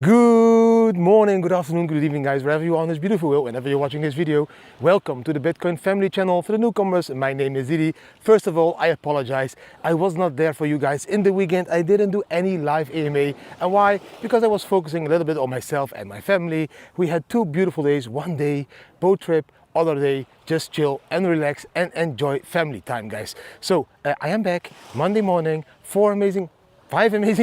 Good morning, good afternoon, good evening guys, wherever you are on this beautiful world, whenever you're watching this video. Welcome to the Bitcoin Family channel. For the newcomers, my name is Didi. First of all, I apologize. I was not there for you guys in the weekend. I didn't do any live AMA. And why? Because I was focusing a little bit on myself and my family. We had 2 beautiful days, one day boat trip, other day just chill and relax and enjoy family time, guys. So I am back Monday morning, 5 amazing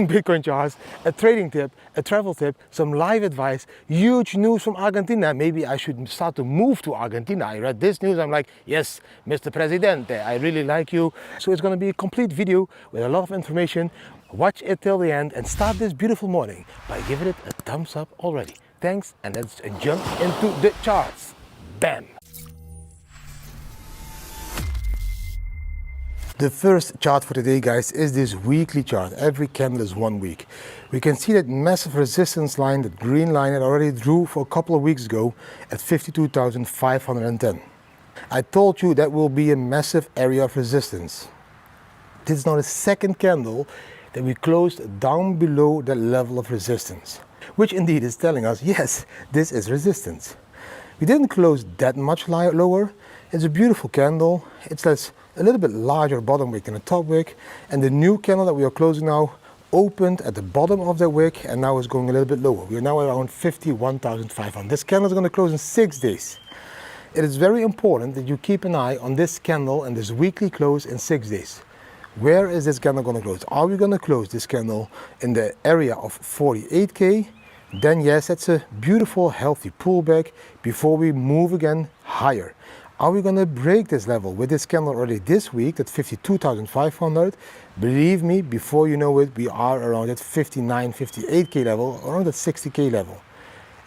Bitcoin charts, a trading tip, a travel tip, some live advice, huge news from Argentina. Maybe I should start to move to Argentina. I read this news, I'm like, yes, Mr. Presidente, I really like you. So it's gonna be a complete video with a lot of information. Watch it till the end and start this beautiful morning by giving it a thumbs up already. Thanks, and let's jump into the charts. Bam! The first chart for today, guys, is this weekly chart. Every candle is 1 week. We can see that massive resistance line, that green line that already drew for a couple of weeks ago at 52,510. I told you that will be a massive area of resistance. This is now the second candle that we closed down below that level of resistance, which indeed is telling us, yes, this is resistance. We didn't close that much lower. It's a beautiful candle. It's a little bit larger bottom wick than the top wick, and the new candle that we are closing now opened at the bottom of the wick and now is going a little bit lower. We are now around 51,500. This candle is going to close in 6 days. It is very important that you keep an eye on this candle and this weekly close in 6 days. Where is this candle going to close? Are we going to close this candle in the area of 48k? Then yes, that's a beautiful healthy pullback before we move again higher. Are we going to break this level with this candle already this week at 52,500? Believe me, before you know it, we are around that 59, 58k level, around that 60k level.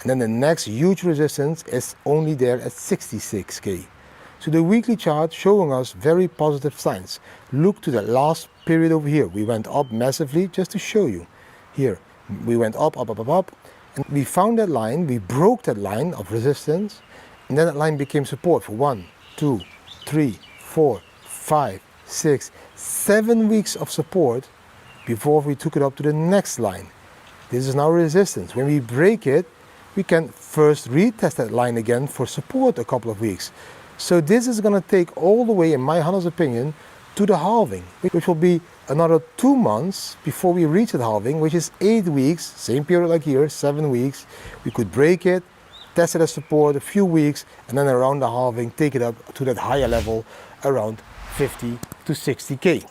And then the next huge resistance is only there at 66k. So the weekly chart showing us very positive signs. Look to the last period over here. We went up massively just to show you. Here, we went up, up, up, up, up. And we found that line, we broke that line of resistance. And then that line became support for 1, 2, 3, 4, 5, 6, 7 weeks of support before we took it up to the next line. This is now resistance. When we break it, we can first retest that line again for support a couple of weeks. So this is going to take all the way, in my honest opinion, to the halving, which will be another 2 months before we reach the halving, which is 8 weeks, same period like here, 7 weeks. We could break it, test it as support a few weeks, and then around the halving take it up to that higher level around 50 to 60k.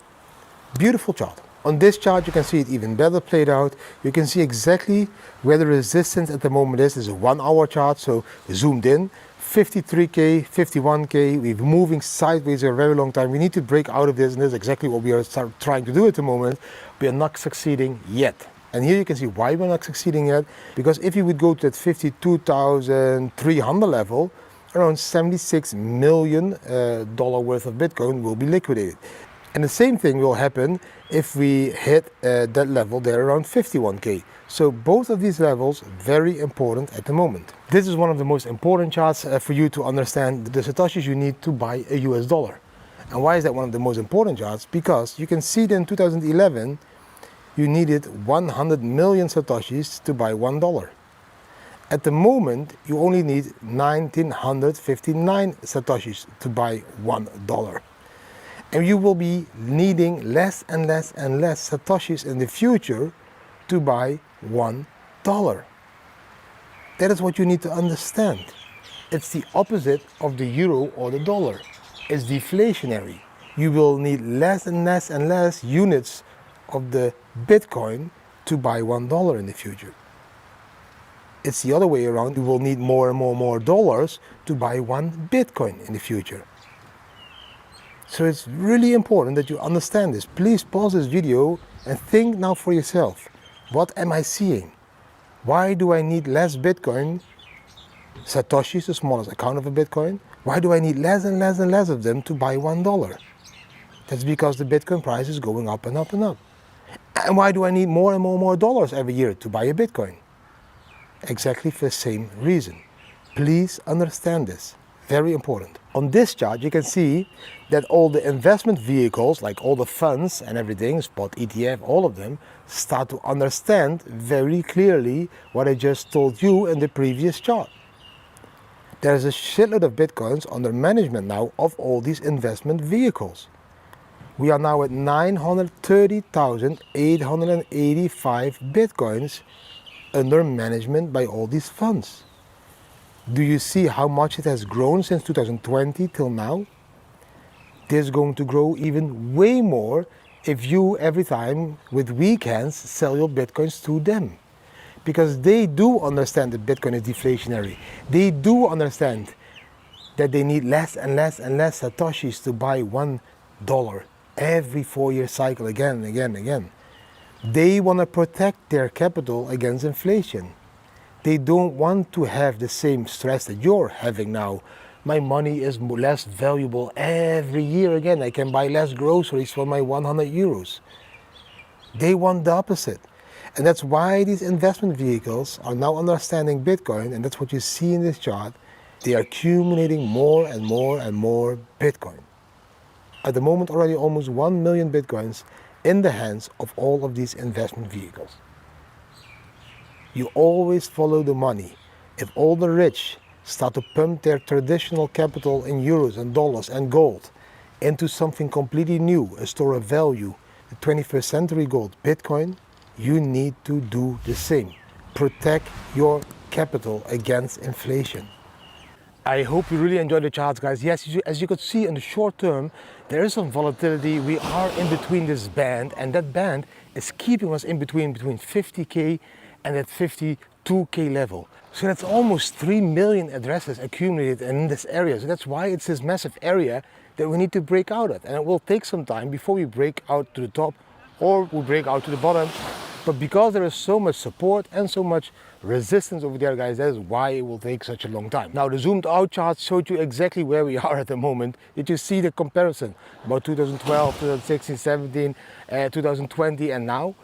Beautiful chart. On this chart you can see it even better played out. You can see exactly where the resistance at the moment is. This is a 1 hour chart, so zoomed in. 53k, 51k, we're moving sideways a very long time. We need to break out of this, and this is exactly what we are trying to do at the moment. We are not succeeding yet. And here you can see why we're not succeeding yet, because if you would go to that 52,300 level, around $76 million worth of Bitcoin will be liquidated. And the same thing will happen if we hit that level there around 51k. So both of these levels very important at the moment. This is one of the most important charts for you to understand the Satoshis you need to buy a US dollar. And why is that one of the most important charts? Because you can see that in 2011, you needed 100 million Satoshis to buy $1. At the moment, you only need 1959 Satoshis to buy $1. And you will be needing less and less and less Satoshis in the future to buy $1. That is what you need to understand. It's the opposite of the euro or the dollar. It's deflationary. You will need less and less and less units of the Bitcoin to buy $1 in the future. It's the other way around. You will need more and more dollars to buy 1 Bitcoin in the future. So it's really important that you understand this. Please pause this video and think now for yourself. What am I seeing? Why do I need less Bitcoin? Satoshi is the smallest account of a Bitcoin. Why do I need less and less and less of them to buy $1? That's because the Bitcoin price is going up and up and up. And why do I need more and more dollars every year to buy a Bitcoin? Exactly for the same reason. Please understand this. Very important. On this chart, you can see that all the investment vehicles, like all the funds and everything, spot, ETF, all of them, start to understand very clearly what I just told you in the previous chart. There's a shitload of Bitcoins under management now of all these investment vehicles. We are now at 930,885 Bitcoins under management by all these funds. Do you see how much it has grown since 2020 till now? This is going to grow even way more if you every time with weekends sell your Bitcoins to them. Because they do understand that Bitcoin is deflationary. They do understand that they need less and less and less Satoshis to buy $1 every 4-year cycle again and again and again. They want to protect their capital against inflation. They don't want to have the same stress that you're having now. My money is less valuable every year again. I can buy less groceries for my 100 euros. They want the opposite. And that's why these investment vehicles are now understanding Bitcoin, and that's what you see in this chart. They are accumulating more and more and more Bitcoin. At the moment, already almost 1 million Bitcoins in the hands of all of these investment vehicles. You always follow the money. If all the rich start to pump their traditional capital in euros and dollars and gold into something completely new, a store of value, the 21st century gold, Bitcoin, you need to do the same. Protect your capital against inflation. I hope you really enjoyed the charts, guys. Yes, as you could see in the short term, there is some volatility. We are in between this band, and that band is keeping us in between 50K and that 52K level. So that's almost 3 million addresses accumulated in this area. So that's why it's this massive area that we need to break out of. And it will take some time before we break out to the top or we break out to the bottom. But because there is so much support and so much resistance over there, guys, that is why it will take such a long time. Now, the zoomed out chart showed you exactly where we are at the moment. Did you see the comparison about 2012, 2016, 17, 2020, and now?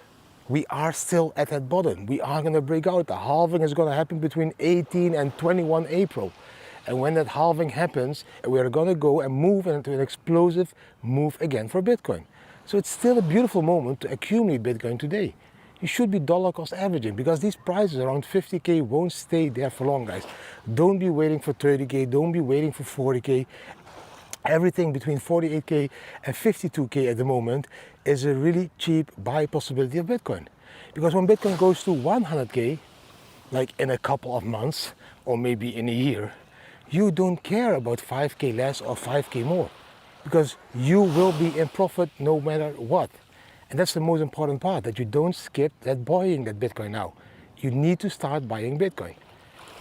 We are still at that bottom. We are going to break out. The halving is going to happen between 18 and 21 April. And when that halving happens, we are going to go and move into an explosive move again for Bitcoin. So it's still a beautiful moment to accumulate Bitcoin today. You should be dollar cost averaging because these prices around 50K won't stay there for long, guys. Don't be waiting for 30K. Don't be waiting for 40K. Everything between 48K and 52K at the moment is a really cheap buy possibility of Bitcoin. Because when Bitcoin goes to 100K, like in a couple of months or maybe in a year, you don't care about 5K less or 5K more because you will be in profit no matter what. And that's the most important part, that you don't skip that buying that Bitcoin now. You need to start buying Bitcoin.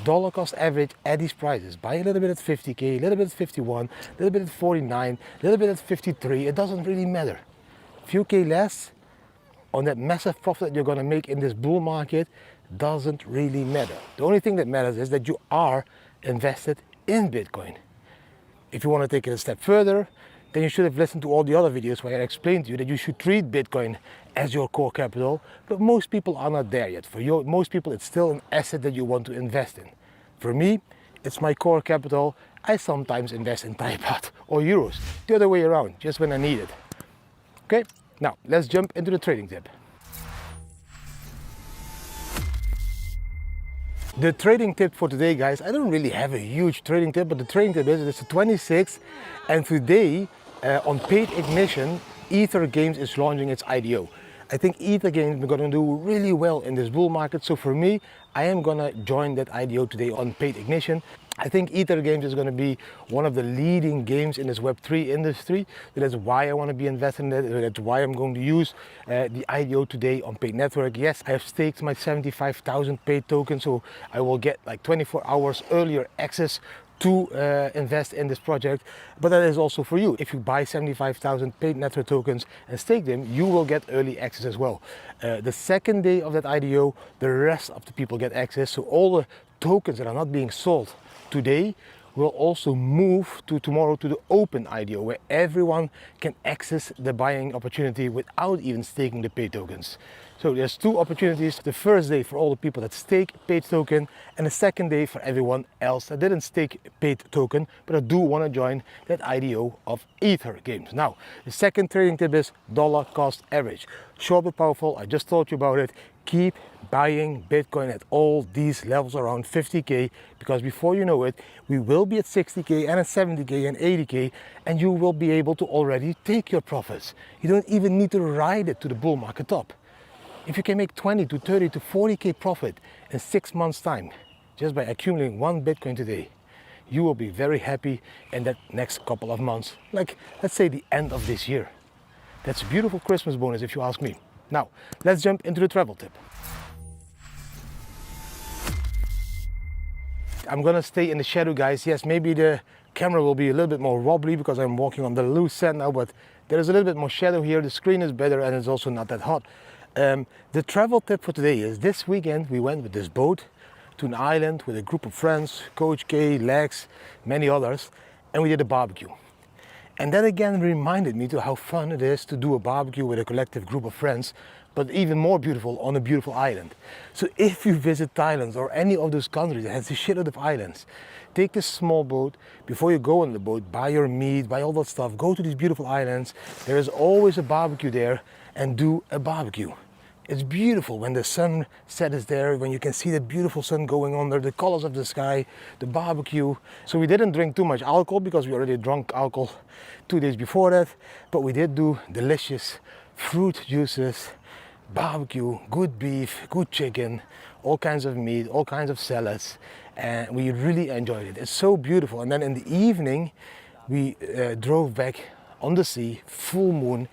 Dollar cost average at these prices. Buy a little bit at 50K, a little bit at 51, a little bit at 49, a little bit at 53. It doesn't really matter. Few K less on that massive profit that you're going to make in this bull market doesn't really matter. The only thing that matters is that you are invested in Bitcoin. If you want to take it a step further, then you should have listened to all the other videos where I explained to you that you should treat Bitcoin as your core capital, but most people are not there yet. For most people, it's still an asset that you want to invest in. For me, it's my core capital. I sometimes invest in Thai baht or euros, the other way around, just when I need it. Okay, now let's jump into the trading tip. The trading tip for today, guys, I don't really have a huge trading tip, but the trading tip is it's the 26th, and today on Paid Ignition, Ether Games is launching its IDO. I think Ether Games is going to do really well in this bull market, so for me, I am going to join that IDO today on Paid Ignition. I think Ether Games is going to be one of the leading games in this Web3 industry. That's why I want to be invested in it. That's why I'm going to use the IDO today on Paid Network. Yes, I have staked my 75,000 paid tokens, so I will get like 24 hours earlier access to invest in this project, but that is also for you. If you buy 75,000 paid network tokens and stake them, you will get early access as well. The second day of that IDO, the rest of the people get access, so all the tokens that are not being sold today will also move to tomorrow to the open IDO, where everyone can access the buying opportunity without even staking the paid tokens. So there's two opportunities. The first day for all the people that stake paid token, and the second day for everyone else that didn't stake paid token, but I do want to join that IDO of Ether Games. Now, the second trading tip is dollar cost average. Short but powerful, I just told you about it. Keep buying Bitcoin at all these levels around 50K, because before you know it, we will be at 60K and at 70K and 80K, and you will be able to already take your profits. You don't even need to ride it to the bull market top. If you can make 20 to 30 to 40K profit in 6 months time, just by accumulating one Bitcoin today, you will be very happy in that next couple of months, like let's say the end of this year. That's a beautiful Christmas bonus if you ask me. Now, let's jump into the travel tip. I'm gonna stay in the shadow, guys. Yes, maybe the camera will be a little bit more wobbly because I'm walking on the loose sand now, but there is a little bit more shadow here. The screen is better and it's also not that hot. The travel tip for today is this weekend we went with this boat to an island with a group of friends, Coach K, Lex, many others, and we did a barbecue. And that again reminded me to how fun it is to do a barbecue with a collective group of friends, but even more beautiful on a beautiful island. So if you visit Thailand or any of those countries that has a shitload of islands, take this small boat. Before you go on the boat, buy your meat, buy all that stuff, go to these beautiful islands. There is always a barbecue there, and do a barbecue. It's beautiful when the sunset is there, when you can see the beautiful sun going under, the colors of the sky, the barbecue. So we didn't drink too much alcohol because we already drank alcohol 2 days before that, but we did do delicious fruit juices, barbecue, good beef, good chicken, all kinds of meat, all kinds of salads, and we really enjoyed it. It's so beautiful. And then in the evening, we drove back on the sea, full moon,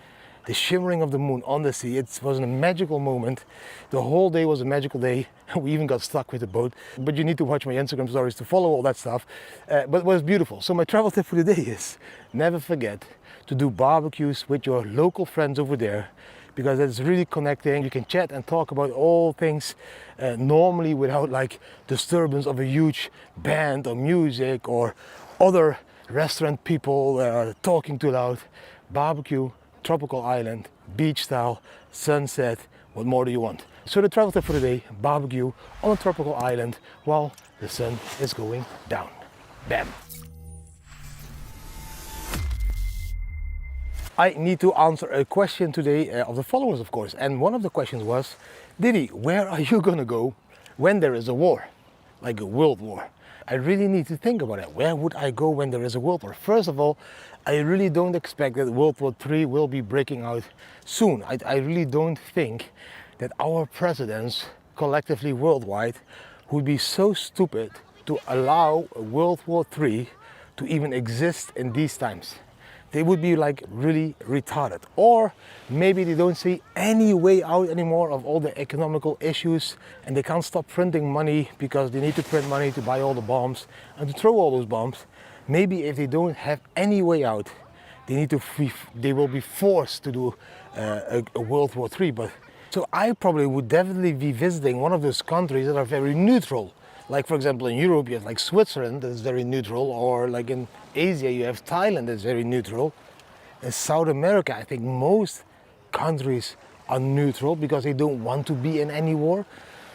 the shimmering of the moon on the sea. It was a magical moment. The whole day was a magical day. We even got stuck with the boat, but you need to watch my Instagram stories to follow all that stuff. But it was beautiful. So my travel tip for the day is never forget to do barbecues with your local friends over there, because it's really connecting. You can chat and talk about all things normally without like disturbance of a huge band or music or other restaurant people talking too loud. Barbecue, tropical island, beach style, sunset, what more do you want? So the travel tip for the day, barbecue on a tropical island while the sun is going down. Bam! I need to answer a question today of the followers, of course, and one of the questions was, Diddy, where are you gonna go when there is a war, like a world war? I really need to think about it. Where would I go when there is a world war? First of all, I really don't expect that World War III will be breaking out soon. I really don't think that our presidents, collectively worldwide, would be so stupid to allow a World War III to even exist in these times. They would be like really retarded. Or maybe they don't see any way out anymore of all the economical issues, and they can't stop printing money because they need to print money to buy all the bombs and to throw all those bombs. Maybe if they don't have any way out, they will be forced to do a World War III. But so I probably would definitely be visiting one of those countries that are very neutral. Like for example in Europe you have like Switzerland that is very neutral, or like in Asia you have Thailand that's very neutral. In South America I think most countries are neutral because they don't want to be in any war.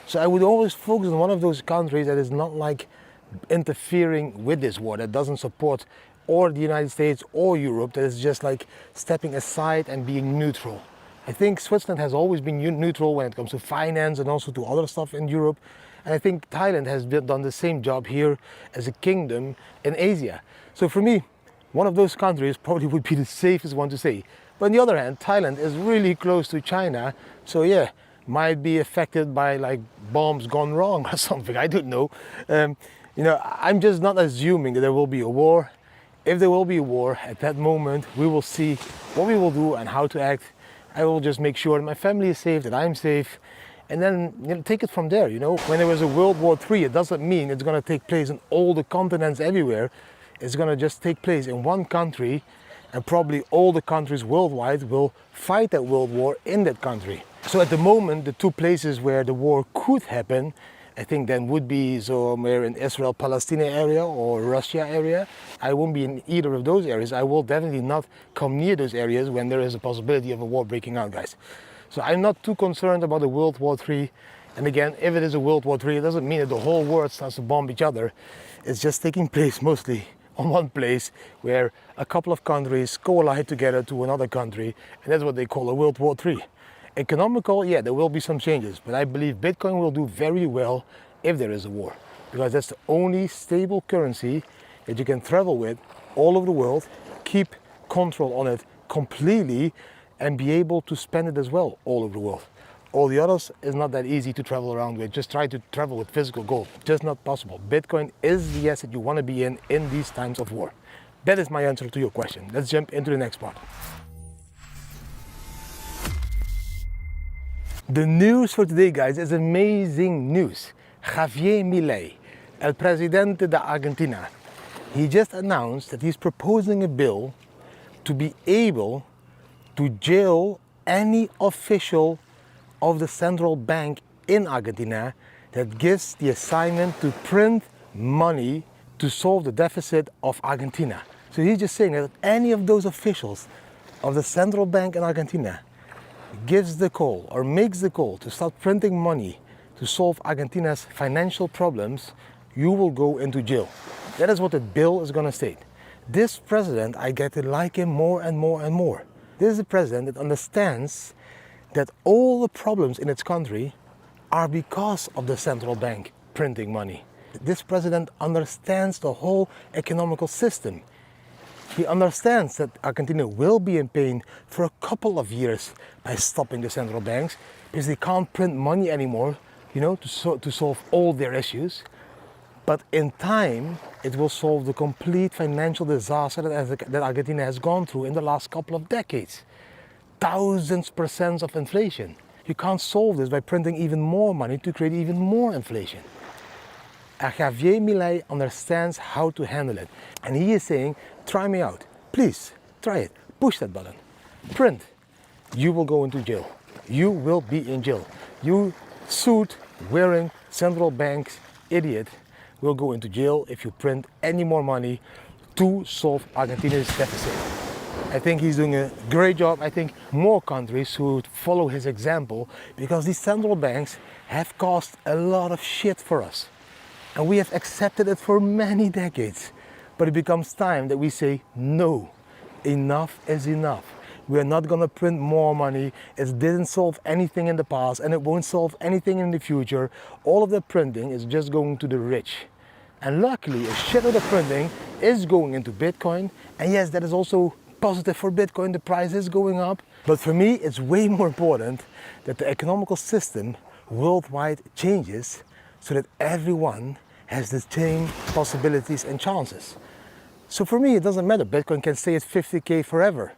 So I would always focus on one of those countries that is not like interfering with this war, that doesn't support or the United States or Europe, that is just like stepping aside and being neutral. I think Switzerland has always been neutral when it comes to finance and also to other stuff in Europe. And I think Thailand has done the same job here as a kingdom in Asia. So for me, one of those countries probably would be the safest one to say. But on the other hand, Thailand is really close to China. So yeah, might be affected by like bombs gone wrong or something, I don't know. I'm just not assuming that there will be a war. If there will be a war, at that moment, we will see what we will do and how to act. I will just make sure that my family is safe, that I'm safe, and then take it from there. When there was a World War III, it doesn't mean it's going to take place in all the continents everywhere. It's going to just take place in one country, and probably all the countries worldwide will fight that world war in that country. So at the moment, the two places where the war could happen, I think then would be somewhere in Israel-Palestine area or Russia area. I won't be in either of those areas. I will definitely not come near those areas when there is a possibility of a war breaking out, guys. So I'm not too concerned about a World War III. And again, if it is a World War III, it doesn't mean that the whole world starts to bomb each other. It's just taking place mostly on one place where a couple of countries collide together to another country, and that's what they call a World War III. Economical, yeah, there will be some changes, but I believe Bitcoin will do very well if there is a war, because that's the only stable currency that you can travel with all over the world, keep control on it completely, and be able to spend it as well all over the world. All the others is not that easy to travel around with. Just try to travel with physical gold. Just not possible. Bitcoin is the asset you want to be in these times of war. That is my answer to your question. Let's jump into the next part. The news for today, guys, is amazing news. Javier Milei, el presidente de Argentina, he just announced that he's proposing a bill to be able to jail any official of the central bank in Argentina that gives the assignment to print money to solve the deficit of Argentina. So he's just saying that any of those officials of the central bank in Argentina gives the call or makes the call to start printing money to solve Argentina's financial problems, you will go into jail. That is what the bill is going to state. This president, I get to like him more and more and more. This is a president that understands that all the problems in its country are because of the central bank printing money. This president understands the whole economical system. He understands that Argentina will be in pain for a couple of years by stopping the central banks because they can't print money anymore, to solve all their issues. But in time, it will solve the complete financial disaster that Argentina has gone through in the last couple of decades. Thousands % of inflation. You can't solve this by printing even more money to create even more inflation. Javier Milei understands how to handle it. And he is saying, try me out. Please, try it. Push that button. Print. You will go into jail. You will be in jail. You suit-wearing central bank's idiot will go into jail if you print any more money to solve Argentina's deficit. I think he's doing a great job. I think more countries should follow his example because these central banks have caused a lot of shit for us. And we have accepted it for many decades. But it becomes time that we say, no, enough is enough. We are not going to print more money. It didn't solve anything in the past and it won't solve anything in the future. All of the printing is just going to the rich. And luckily, a shit of the printing is going into Bitcoin. And yes, that is also positive for Bitcoin. The price is going up. But for me, it's way more important that the economical system worldwide changes so that everyone has the same possibilities and chances. So for me, it doesn't matter. Bitcoin can stay at 50K forever.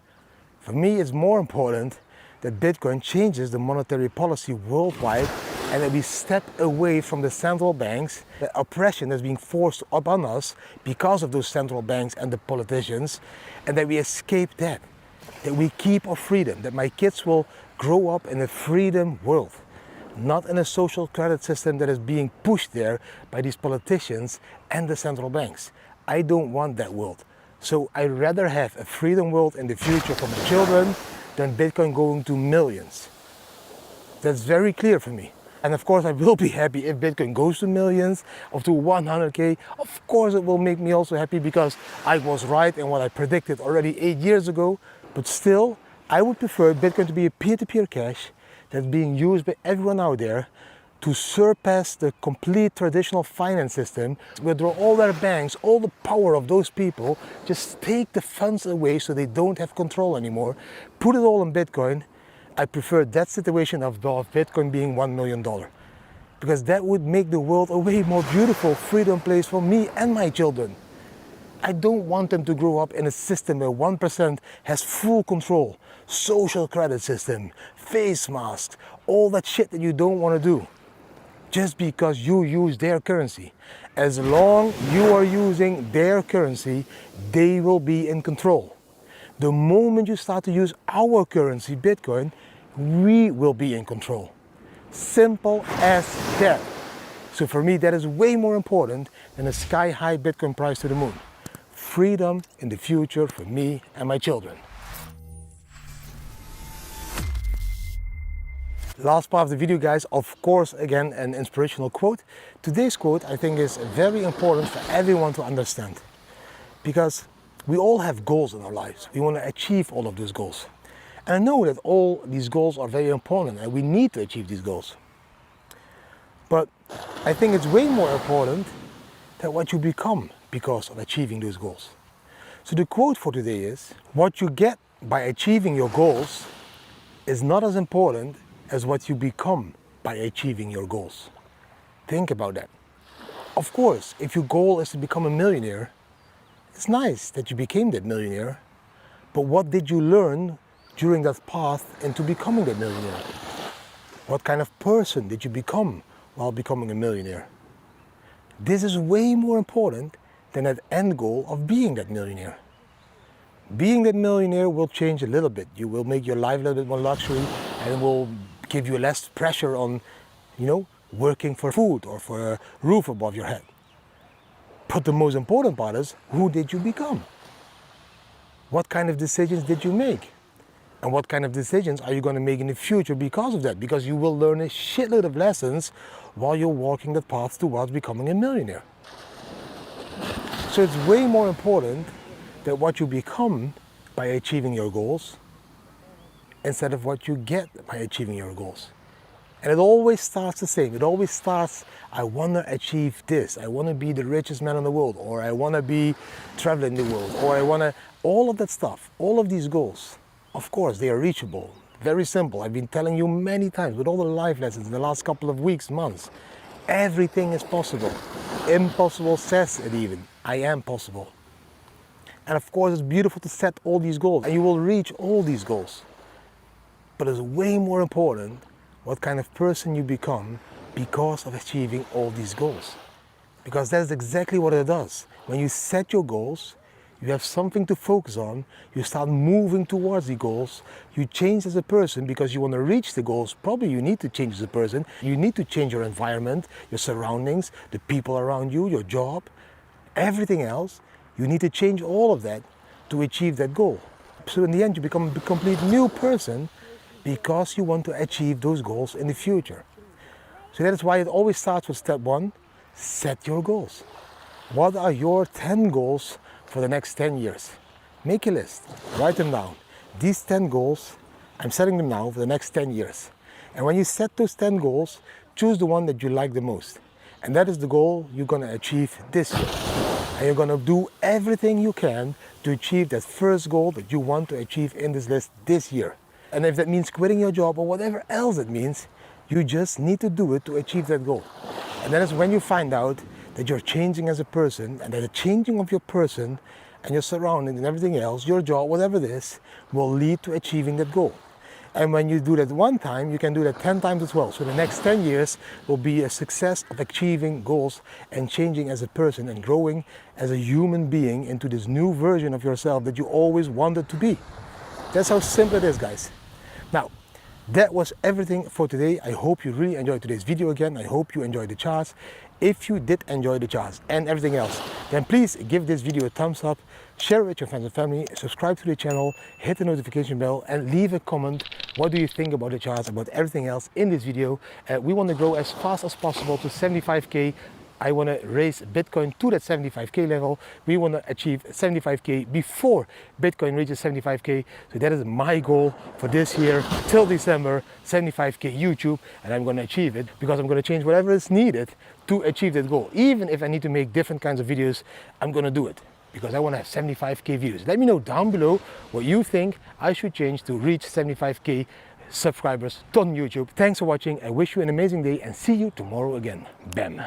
For me, it's more important that Bitcoin changes the monetary policy worldwide and that we step away from the central banks, the oppression that's being forced upon us because of those central banks and the politicians, and that we escape that we keep our freedom, that my kids will grow up in a freedom world, not in a social credit system that is being pushed there by these politicians and the central banks. I don't want that world. So I'd rather have a freedom world in the future for my children than Bitcoin going to millions. That's very clear for me. And of course I will be happy if Bitcoin goes to millions or to 100K. Of course it will make me also happy because I was right in what I predicted already 8 years ago. But still, I would prefer Bitcoin to be a peer-to-peer cash that's being used by everyone out there to surpass the complete traditional finance system, withdraw all their banks, all the power of those people, just take the funds away so they don't have control anymore, put it all in Bitcoin. I prefer that situation of Bitcoin being $1 million, because that would make the world a way more beautiful, freedom place for me and my children. I don't want them to grow up in a system where 1% has full control, social credit system, face masks, all that shit that you don't want to do, just because you use their currency. As long as you are using their currency, they will be in control. The moment you start to use our currency, Bitcoin, we will be in control. Simple as that. So for me, that is way more important than a sky-high Bitcoin price to the moon. Freedom in the future for me and my children. Last part of the video, guys, of course, again, an inspirational quote. Today's quote, I think, is very important for everyone to understand, because we all have goals in our lives. We want to achieve all of those goals. And I know that all these goals are very important and we need to achieve these goals. But I think it's way more important than what you become because of achieving those goals. So the quote for today is, what you get by achieving your goals is not as important as what you become by achieving your goals. Think about that. Of course, if your goal is to become a millionaire, it's nice that you became that millionaire, but what did you learn during that path into becoming that millionaire? What kind of person did you become while becoming a millionaire? This is way more important than that end goal of being that millionaire. Being that millionaire will change a little bit. You will make your life a little bit more luxury and it will give you less pressure on, working for food or for a roof above your head. But the most important part is, who did you become? What kind of decisions did you make? And what kind of decisions are you going to make in the future because of that? Because you will learn a shitload of lessons while you're walking the path towards becoming a millionaire. So it's way more important that what you become by achieving your goals instead of what you get by achieving your goals. And it always starts the same. It always starts, I want to achieve this. I want to be the richest man in the world, or I want to be traveling the world, or I want to, all of that stuff, all of these goals, of course, they are reachable. Very simple. I've been telling you many times with all the life lessons in the last couple of weeks, months, everything is possible. Impossible says it even. I am possible. And of course, it's beautiful to set all these goals and you will reach all these goals. But it's way more important what kind of person you become because of achieving all these goals. Because that's exactly what it does. When you set your goals, you have something to focus on, you start moving towards the goals, you change as a person because you want to reach the goals. Probably you need to change as a person, you need to change your environment, your surroundings, the people around you, your job, everything else. You need to change all of that to achieve that goal. So in the end, you become a complete new person because you want to achieve those goals in the future. So that is why it always starts with step one, set your goals. What are your 10 goals for the next 10 years? Make a list, write them down. These 10 goals, I'm setting them now for the next 10 years. And when you set those 10 goals, choose the one that you like the most. And that is the goal you're gonna achieve this year. And you're gonna do everything you can to achieve that first goal that you want to achieve in this list this year. And if that means quitting your job or whatever else it means, you just need to do it to achieve that goal. And that is when you find out that you're changing as a person, and that the changing of your person and your surroundings and everything else, your job, whatever it is, will lead to achieving that goal. And when you do that one time, you can do that 10 times as well. So the next 10 years will be a success of achieving goals and changing as a person and growing as a human being into this new version of yourself that you always wanted to be. That's how simple it is, guys. Now, that was everything for today. I hope you really enjoyed today's video again. I hope you enjoyed the charts. If you did enjoy the charts and everything else, then please give this video a thumbs up, share it with your friends and family, subscribe to the channel, hit the notification bell, and leave a comment. What do you think about the charts, about everything else in this video? We want to grow as fast as possible to 75K. I want to raise Bitcoin to that 75K level. We want to achieve 75K before Bitcoin reaches 75K. So that is my goal for this year till December, 75K YouTube. And I'm going to achieve it because I'm going to change whatever is needed to achieve that goal. Even if I need to make different kinds of videos, I'm going to do it because I want to have 75K views. Let me know down below what you think I should change to reach 75K subscribers on YouTube. Thanks for watching. I wish you an amazing day and see you tomorrow again. Bam.